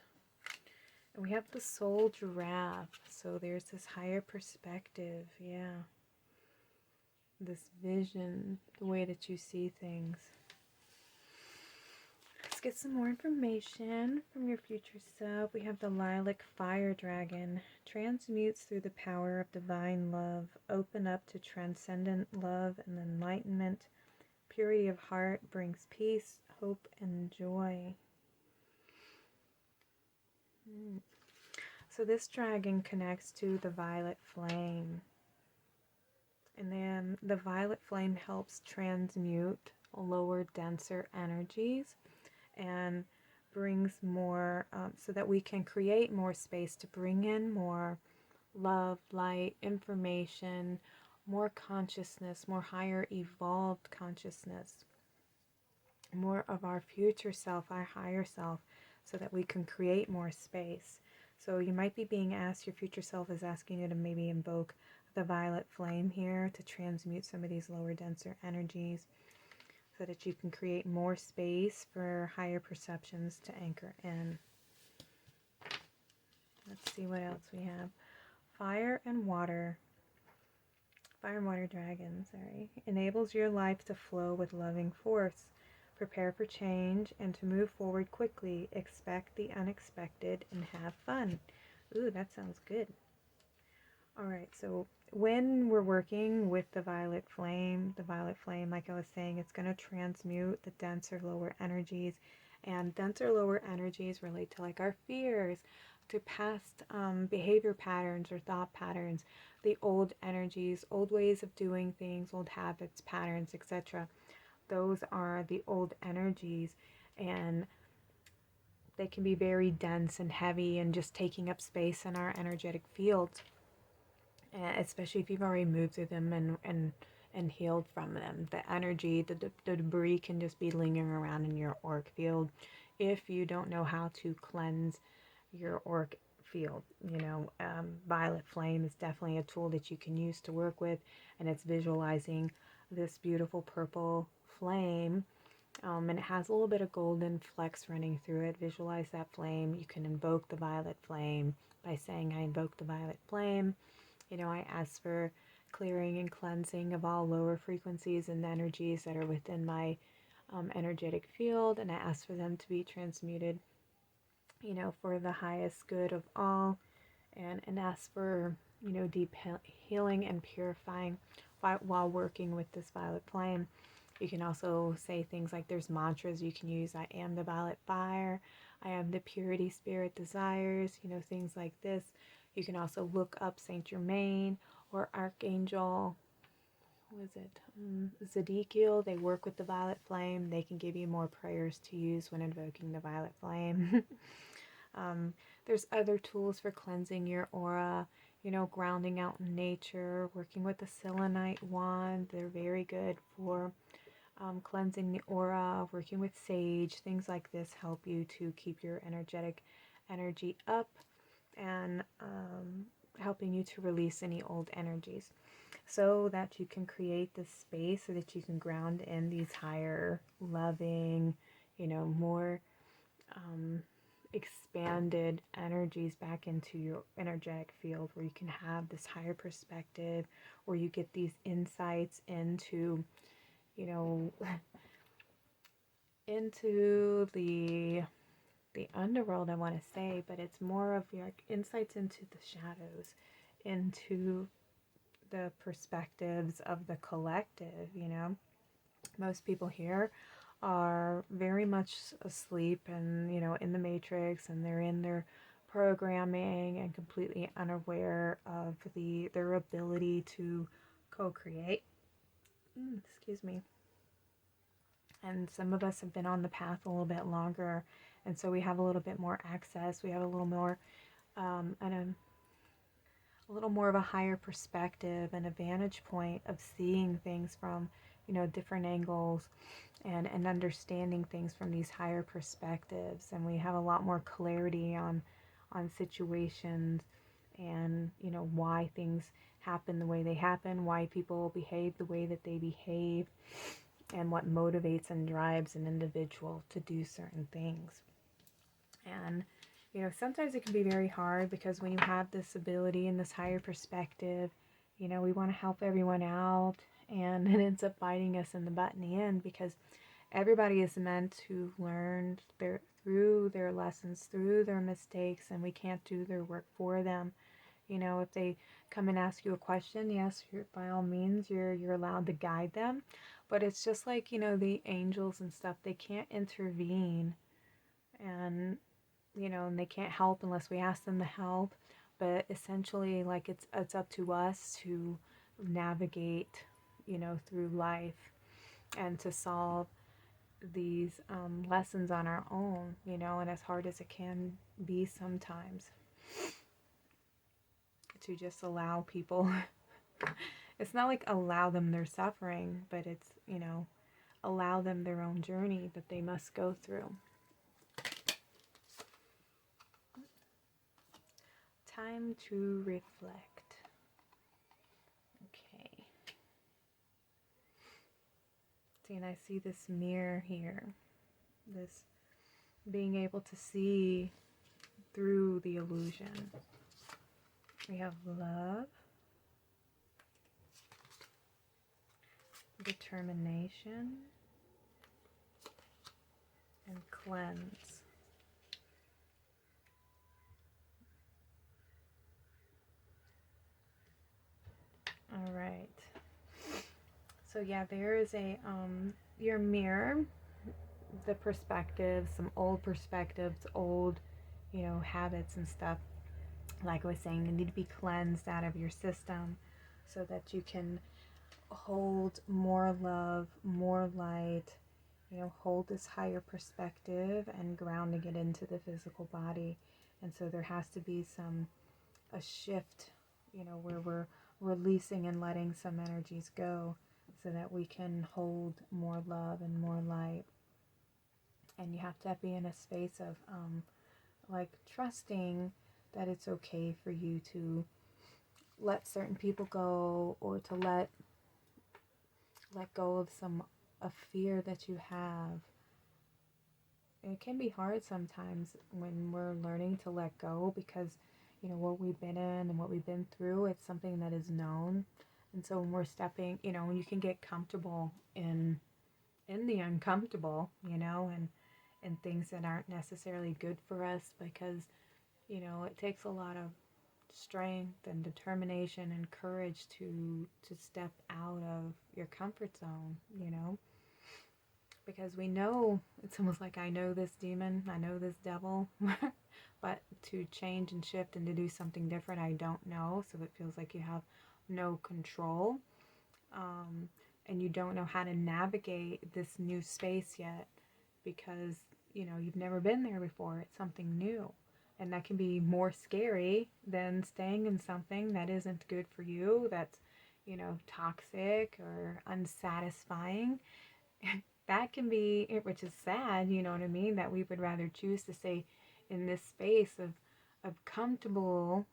And we have the soul giraffe. So there's this higher perspective, yeah. This vision, the way that you see things. Let's get some more information from your future self. We have the lilac fire dragon. Transmutes through the power of divine love. Open up to transcendent love and enlightenment. Purity of heart brings peace, hope, and joy. So this dragon connects to the violet flame. And then the violet flame helps transmute lower, denser energies, and brings more, so that we can create more space to bring in more love, light, information, more consciousness, more higher evolved consciousness, more of our future self, our higher self, so that we can create more space. So you might be being asked, your future self is asking you to maybe invoke the violet flame here to transmute some of these lower, denser energies, so that you can create more space for higher perceptions to anchor in. Let's see what else we have. Fire and water. Fire and water dragon, sorry. Enables your life to flow with loving force. Prepare for change and to move forward quickly. Expect the unexpected and have fun. Ooh, that sounds good. Alright, so when we're working with the violet flame, like I was saying, it's going to transmute the denser lower energies. And denser lower energies relate to like our fears, to past behavior patterns or thought patterns, the old energies, old ways of doing things, old habits, patterns, etc. Those are the old energies, and they can be very dense and heavy and just taking up space in our energetic fields, especially if you've already moved through them and healed from them. The energy, the debris can just be lingering around in your auric field if you don't know how to cleanse your auric field. You know, violet flame is definitely a tool that you can use to work with, and it's visualizing this beautiful purple flame, and it has a little bit of golden flecks running through it. Visualize that flame. You can invoke the violet flame by saying, I invoke the violet flame. You know, I ask for clearing and cleansing of all lower frequencies and energies that are within my energetic field, and I ask for them to be transmuted, you know, for the highest good of all, and ask for, you know, deep healing and purifying while working with this violet flame. You can also say things like, there's mantras you can use. I am the violet fire. I am the purity spirit desires, you know, things like this. You can also look up Saint Germain or Archangel, what is it? Zedekiel. They work with the violet flame. They can give you more prayers to use when invoking the violet flame. There's other tools for cleansing your aura, you know, grounding out in nature, working with the selenite wand. They're very good for cleansing the aura, working with sage. Things like this help you to keep your energetic energy up and helping you to release any old energies so that you can create this space so that you can ground in these higher, loving, you know, more expanded energies back into your energetic field, where you can have this higher perspective, where you get these insights into, you know, into the underworld, I want to say, but it's more of your insights into the shadows, into the perspectives of the collective. You know, most people here are very much asleep and, you know, in the matrix, and they're in their programming and completely unaware of their ability to co-create. Excuse me. And some of us have been on the path a little bit longer, and so we have a little bit more access. We have a little more and a little more of a higher perspective and a vantage point of seeing things from, you know, different angles, and understanding things from these higher perspectives. And we have a lot more clarity on situations, and, you know, why things happen the way they happen, why people behave the way that they behave, and what motivates and drives an individual to do certain things. And, you know, sometimes it can be very hard, because when you have this ability and this higher perspective, you know, we want to help everyone out, and it ends up biting us in the butt in the end, because everybody is meant to learn through their lessons, through their mistakes, and we can't do their work for them. You know, if they come and ask you a question, yes, by all means, you're allowed to guide them. But it's just like, you know, the angels and stuff, they can't intervene, and, you know, and they can't help unless we ask them to help. But essentially, like, it's up to us to navigate, you know, through life, and to solve these lessons on our own, you know, and as hard as it can be sometimes, to just allow people it's not like allow them their suffering, but it's, you know, allow them their own journey that they must go through. Time to reflect. Okay. See, and I see this mirror here, this being able to see through the illusion. We have love, determination, and cleanse. All right. So yeah, there is a your mirror, the perspectives, some old perspectives, old, you know, habits and stuff. Like I was saying, they need to be cleansed out of your system, so that you can hold more love, more light, you know, hold this higher perspective and grounding it into the physical body. And so there has to be a shift, you know, where we're releasing and letting some energies go, so that we can hold more love and more light. And you have to be in a space of like trusting that it's okay for you to let certain people go, or to let go of a fear that you have. It can be hard sometimes when we're learning to let go, because, you know, what we've been in and what we've been through, it's something that is known, And so when we're stepping, when you can get comfortable in the uncomfortable, and things that aren't necessarily good for us, because it takes a lot of strength and determination and courage to step out of your comfort zone, because we know, it's almost like, I know this demon, I know this devil, but to change and shift and to do something different, I don't know. So it feels like you have no control, and you don't know how to navigate this new space yet, because you've never been there before. It's something new, and that can be more scary than staying in something that isn't good for you, that's toxic or unsatisfying. That can be, which is sad, you know what I mean, that we would rather choose to stay in this space of comfortable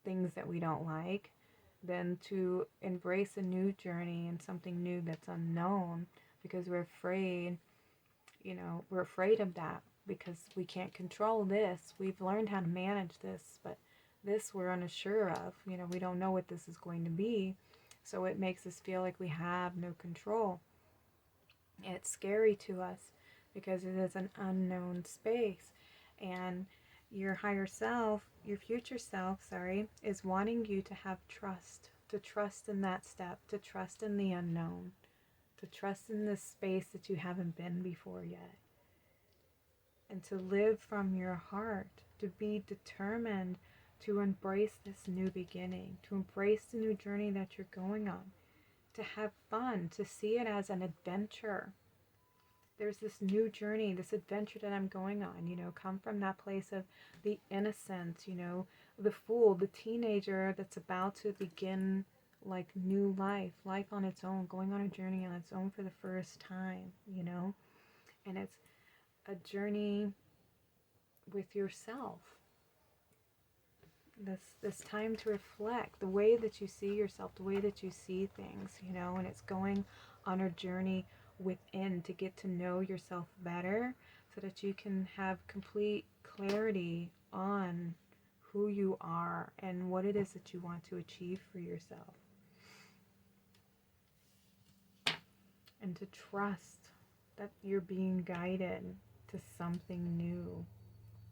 things that we don't like than to embrace a new journey and something new that's unknown, because we're afraid, we're afraid of that, because we can't control this. We've learned how to manage this, but this we're unsure of. We don't know what this is going to be, so it makes us feel like we have no control. It's scary to us because it is an unknown space, and your higher self, your future self, is wanting you to have trust, to trust in that step, to trust in the unknown, to trust in this space that you haven't been before yet, and to live from your heart, to be determined to embrace this new beginning, to embrace the new journey that you're going on, to have fun, to see it as an adventure. There's this new journey, this adventure that I'm going on, come from that place of the innocence, the fool, the teenager that's about to begin like new life on its own, going on a journey on its own for the first time, and it's a journey with yourself. This time to reflect the way that you see yourself, the way that you see things, and it's going on a journey within to get to know yourself better, so that you can have complete clarity on who you are and what it is that you want to achieve for yourself, and to trust that you're being guided to something new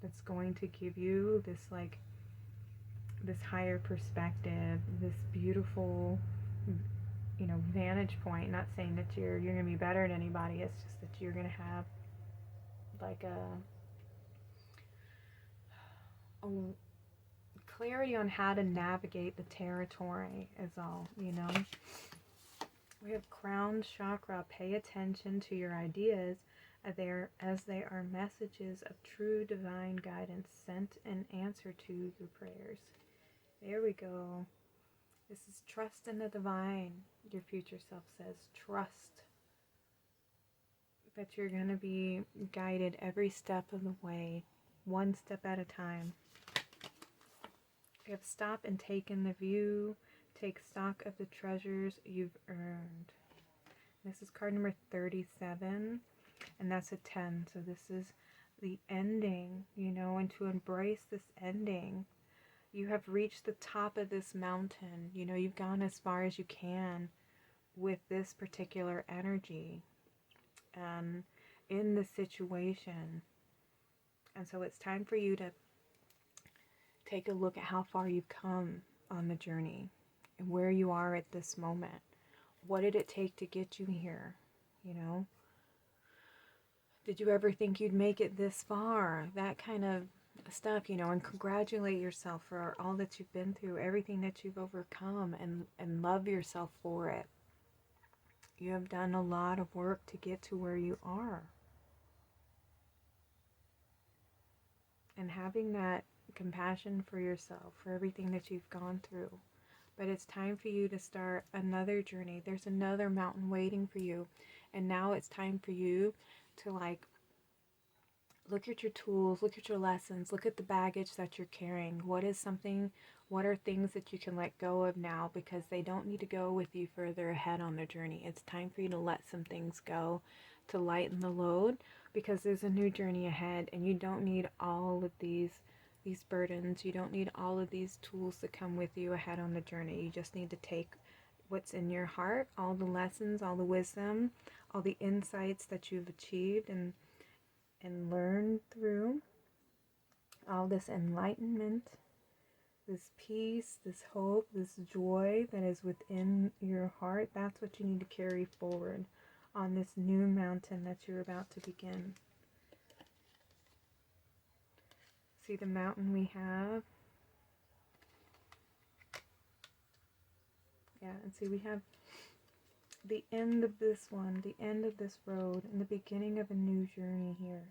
that's going to give you this higher perspective, this beautiful, vantage point. Not saying that you're going to be better than anybody. It's just that you're going to have like a clarity on how to navigate the territory is all, We have crown chakra. Pay attention to your ideas as they are messages of true divine guidance sent in answer to your prayers. There we go. This is trust in the divine. Your future self says trust that you're going to be guided every step of the way, one step at a time. You have stopped and taken the view. Take stock of the treasures you've earned. This is card number 37, and that's a 10. So this is the ending, and to embrace this ending. You have reached the top of this mountain. You've gone as far as you can with this particular energy and in the situation. And so it's time for you to take a look at how far you've come on the journey and where you are at this moment. What did it take to get you here? Did you ever think you'd make it this far? That kind of stuff, and congratulate yourself for all that you've been through, everything that you've overcome, and love yourself for it. You have done a lot of work to get to where you are. And having that compassion for yourself, for everything that you've gone through. But it's time for you to start another journey. There's another mountain waiting for you. And now it's time for you to look at your tools, look at your lessons, look at the baggage that you're carrying. What are things that you can let go of now, because they don't need to go with you further ahead on the journey. It's time for you to let some things go, to lighten the load, because there's a new journey ahead, and you don't need all of these burdens. You don't need all of these tools to come with you ahead on the journey. You just need to take what's in your heart, all the lessons, all the wisdom, all the insights that you've achieved and learned through, all this enlightenment, this peace, this hope, this joy that is within your heart. That's what you need to carry forward on this new mountain that you're about to begin. See the mountain we have? Yeah, and see we have the end of this one, the end of this road, and the beginning of a new journey here.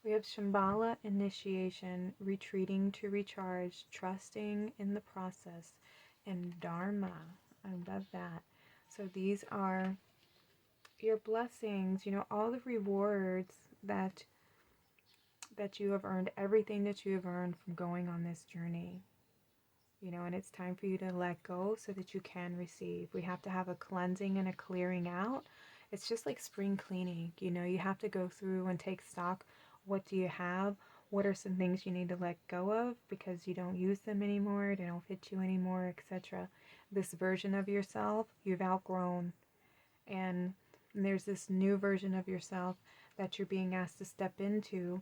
We have Shambhala initiation, retreating to recharge, trusting in the process, and Dharma. I love that. So these are your blessings, you know, all the rewards that you have earned, everything that you have earned from going on this journey. You know, and it's time for you to let go so that you can receive. We have to have a cleansing and a clearing out. It's just like spring cleaning. You know, you have to go through and take stock. What do you have? What are some things you need to let go of because you don't use them anymore, they don't fit you anymore, etc. This version of yourself you've outgrown, and there's this new version of yourself that you're being asked to step into,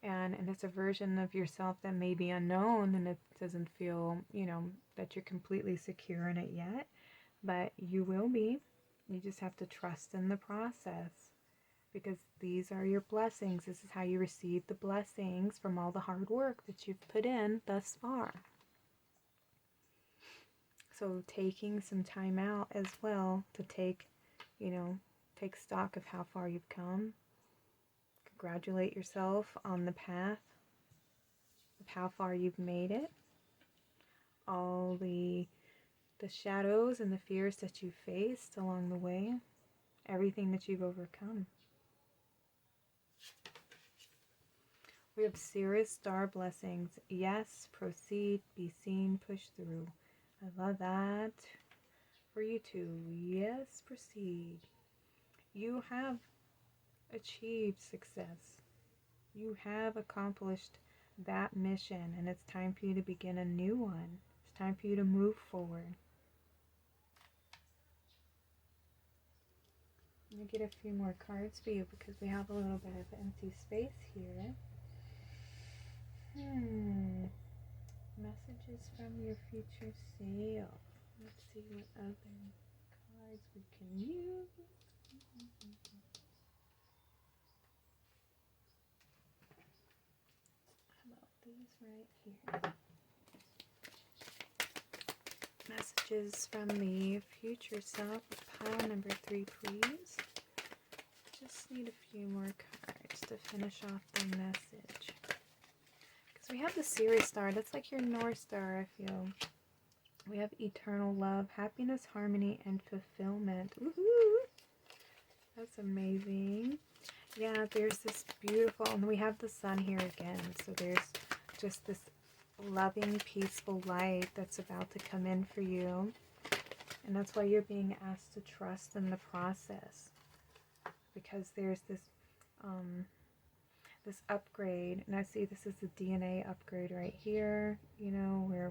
and it's a version of yourself that may be unknown, and it doesn't feel, you know, that you're completely secure in it yet, but you will be. You just have to trust in the process, because these are your blessings. This is how you receive the blessings from all the hard work that you've put in thus far. So taking some time out as well to take stock of how far you've come. Congratulate yourself on the path of how far you've made it. All the shadows and the fears that you faced along the way. Everything that you've overcome. We have Cirrus star blessings. Yes, proceed, be seen, push through. I love that for you too. Yes, proceed. You have achieved success. You have accomplished that mission, and it's time for you to begin a new one. It's time for you to move forward. I'm going to get a few more cards for you because we have a little bit of empty space here. Messages from your future self. Let's see what other cards we can use. How about these right here? Messages from the future self. Pile number 3, please. Just need a few more cards to finish off the message. Because we have the Sirius star. That's like your North Star, I feel. We have eternal love, happiness, harmony, and fulfillment. Woohoo! That's amazing. Yeah, there's this beautiful, and we have the sun here again. So there's just this loving, peaceful light that's about to come in for you. And that's why you're being asked to trust in the process. Because there's this this upgrade, and I see this is the DNA upgrade right here, you know, where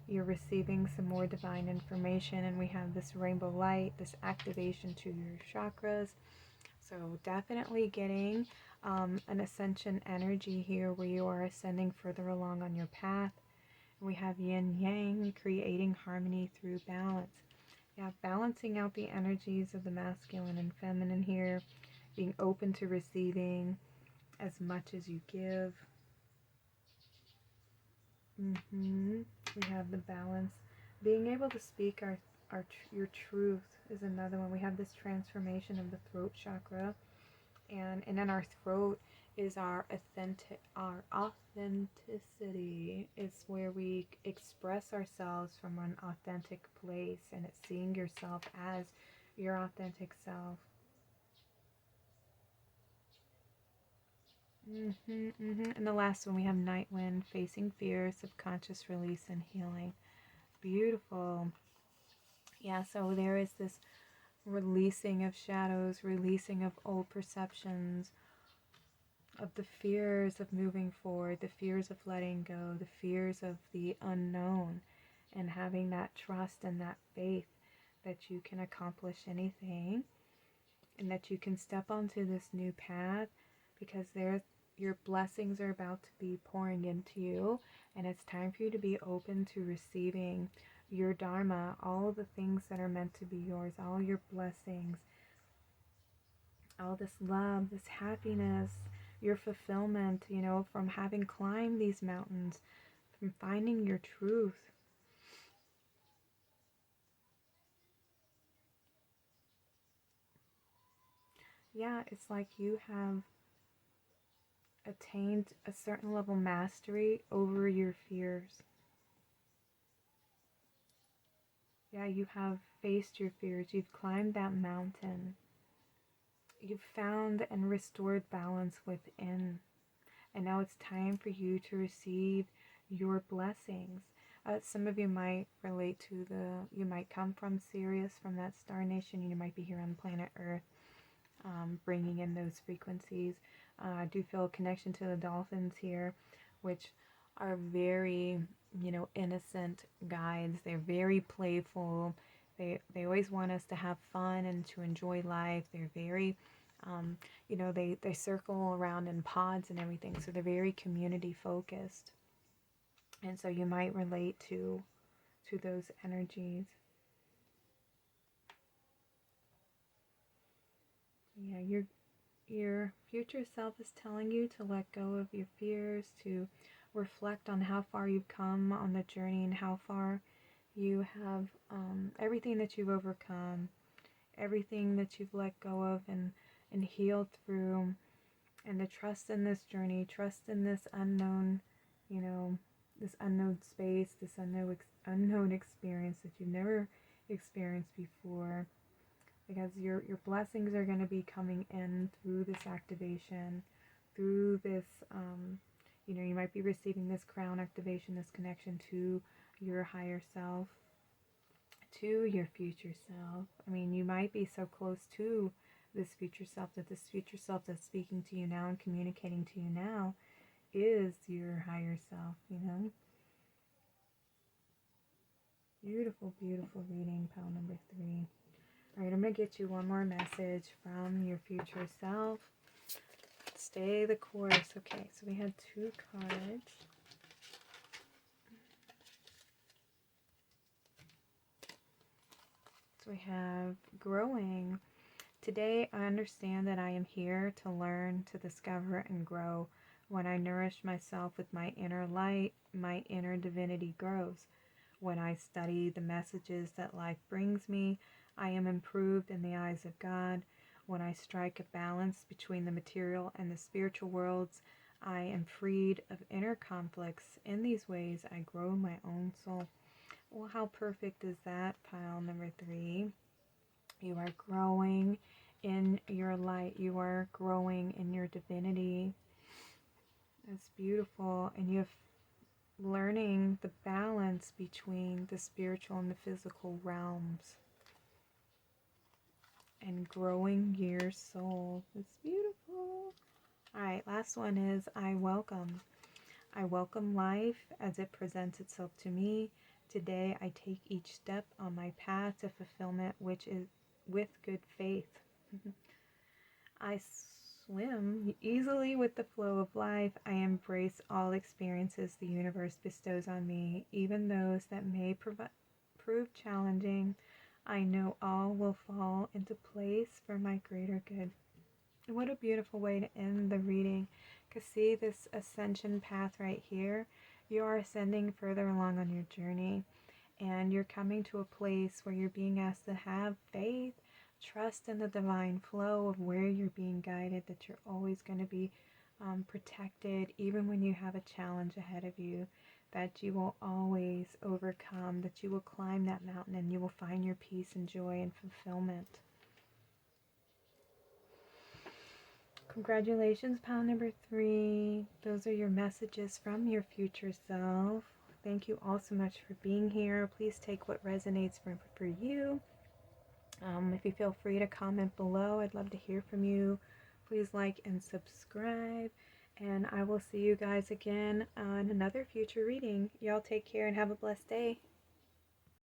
you're receiving some more divine information, and we have this rainbow light, this activation to your chakras. So definitely getting an ascension energy here where you are ascending further along on your path. We have yin yang, creating harmony through balance. Yeah, balancing out the energies of the masculine and feminine here, being open to receiving as much as you give. We have the balance. Being able to speak your truth is another one. We have this transformation of the throat chakra, and in our throat is our authenticity. It's where we express ourselves from an authentic place, and it's seeing yourself as your authentic self. And the last one, we have Night Wind, facing fear, subconscious release, and healing. Beautiful. Yeah, so there is this releasing of shadows, releasing of old perceptions, of the fears of moving forward, the fears of letting go, the fears of the unknown, and having that trust and that faith that you can accomplish anything and that you can step onto this new path, because your blessings are about to be pouring into you, and it's time for you to be open to receiving your dharma, all of the things that are meant to be yours, all your blessings, all this love, this happiness, your fulfillment, from having climbed these mountains, from finding your truth. Yeah, it's like you have attained a certain level of mastery over your fears. Yeah, you have faced your fears. You've climbed that mountain. You've found and restored balance within. And now it's time for you to receive your blessings. Some of you might relate to you might come from Sirius, from that star nation. You might be here on planet Earth, bringing in those frequencies. I do feel a connection to the dolphins here, which are very, innocent guides. They're very playful. They always want us to have fun and to enjoy life. They're very, they circle around in pods and everything. So they're very community focused. And so you might relate to those energies. Yeah, your future self is telling you to let go of your fears, to reflect on how far you've come on the journey and how far you have, everything that you've overcome, everything that you've let go of and healed through, and to trust in this journey, trust in this unknown, this unknown space, this unknown experience that you've never experienced before. Because your blessings are going to be coming in through this activation, through this, you might be receiving this crown activation, this connection to your higher self, to your future self. I mean, you might be so close to this future self that this future self that's speaking to you now and communicating to you now is your higher self, Beautiful, beautiful reading, pile number 3. All right, I'm going to get you one more message from your future self. Stay the course. Okay, so we had 2 cards. So we have growing. Today, I understand that I am here to learn, to discover, and grow. When I nourish myself with my inner light, my inner divinity grows. When I study the messages that life brings me, I am improved in the eyes of God. When I strike a balance between the material and the spiritual worlds, I am freed of inner conflicts. In these ways, I grow my own soul. Well, how perfect is that, pile number 3? You are growing in your light. You are growing in your divinity. That's beautiful. And you have learning the balance between the spiritual and the physical realms. And growing your soul. It's beautiful. Alright, last one is I welcome. I welcome life as it presents itself to me. Today I take each step on my path to fulfillment, which is with good faith. I swim easily with the flow of life. I embrace all experiences the universe bestows on me, even those that may prove challenging. I know all will fall into place for my greater good. What a beautiful way to end the reading. Because see this ascension path right here? You are ascending further along on your journey. And you're coming to a place where you're being asked to have faith, trust in the divine flow of where you're being guided, that you're always going to be protected, even when you have a challenge ahead of you, that you will always overcome, that you will climb that mountain and you will find your peace and joy and fulfillment. Congratulations, pile number 3. Those are your messages from your future self. Thank you all so much for being here. Please take what resonates for you. If you feel free to comment below, I'd love to hear from you. Please like and subscribe. And I will see you guys again on another future reading. Y'all take care and have a blessed day.